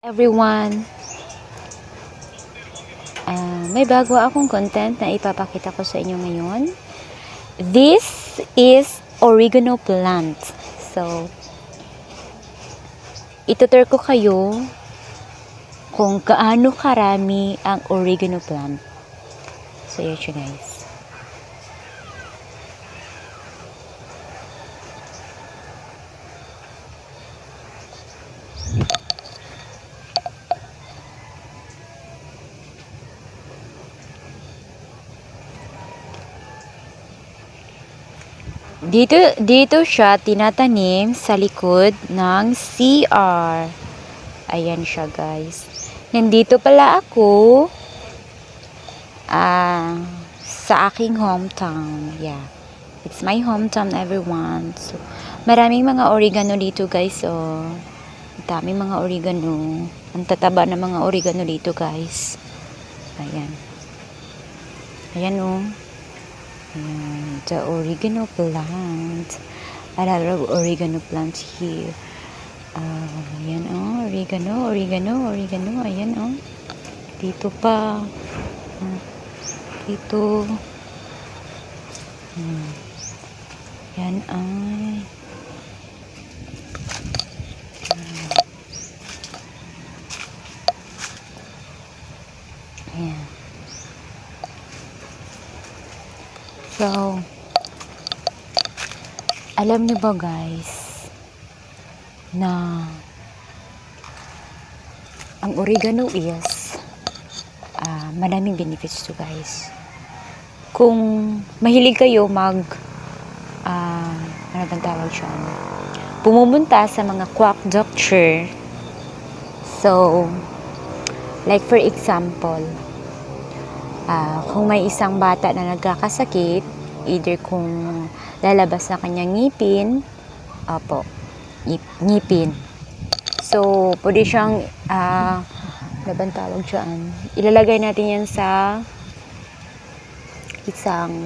Everyone, may bago akong content na ipapakita ko sa inyo ngayon. This is oregano plant. So, itutur ko kayo kung gaano karami ang oregano plant. So, yun siya guys. Dito siya tinatanim sa likod ng CR. Ayan siya guys. Nandito pala ako sa aking hometown. Yeah. It's my hometown everyone. So, maraming mga oregano dito guys. Oh. Daming mga oregano. Ang tataba ng mga oregano dito guys. Ayan. Ayan oh. Ayan, the oregano plant. I love oregano plant here. Ayan oh, oregano. Ayan oh. Dito pa. Dito. Ayan ay. Ayan. So, alam niyo ba guys na ang oregano is maraming benefits to guys. Kung mahilig kayo ano bang tawag siya? Pumunta sa mga quack doctor. So, like for example, kung may isang bata na nagkakasakit, either kung lalabas na kanyang ngipin, ngipin. So, pwede siyang, tawag dyan, ilalagay natin yan sa isang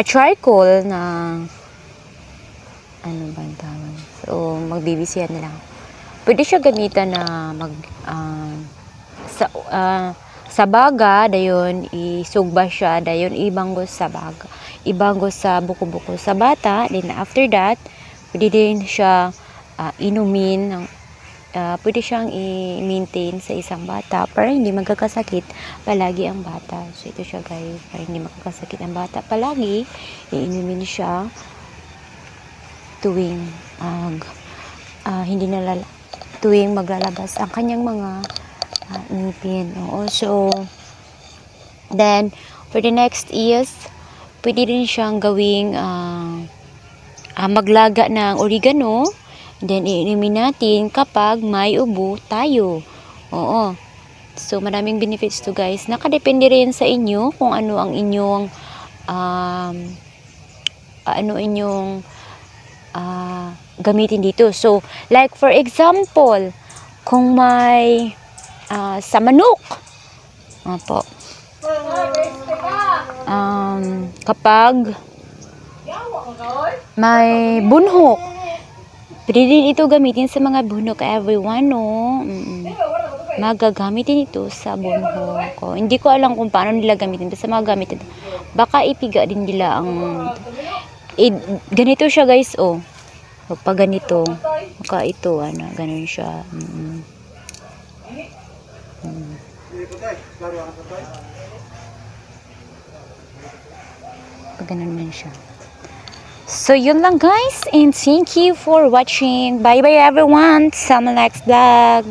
charcoal na, ano ba ang tawag? So, magbibisihan na lang. Pwede siya gamitan na sa baga, dayon isugba siya, dayon ibanggos sa baga, ibanggos sa buko-buko sa bata. Then after that, pwede din siya inumin, pwede siyang i-maintain sa isang bata para hindi magkakasakit palagi ang bata. So ito siya guys, para hindi magkakasakit ang bata palagi, iinumin siya tuwing tuwing maglalabas ang kanyang mga ngipin. Also, then, for the next is, pwede rin siyang gawing maglaga ng oregano. Then, iinumin natin kapag may ubo tayo. Oo. So, maraming benefits to guys. Nakadepende rin sa inyo kung ano ang inyong gamitin dito. So, like for example, kung may sa manok. Kapag may bunhok, pwede din ito gamitin sa mga bunhok everyone, no? Magagamitin ito sa bunhok. Hindi ko alam kung paano nila gamitin. Basta magagamitin. Baka ipiga din nila ang ganito siya guys, oh. Pag ganito, baka ito, ganun siya. Pag ganun man siya. So, yun lang guys. And thank you for watching. Bye bye everyone. Sa next vlog.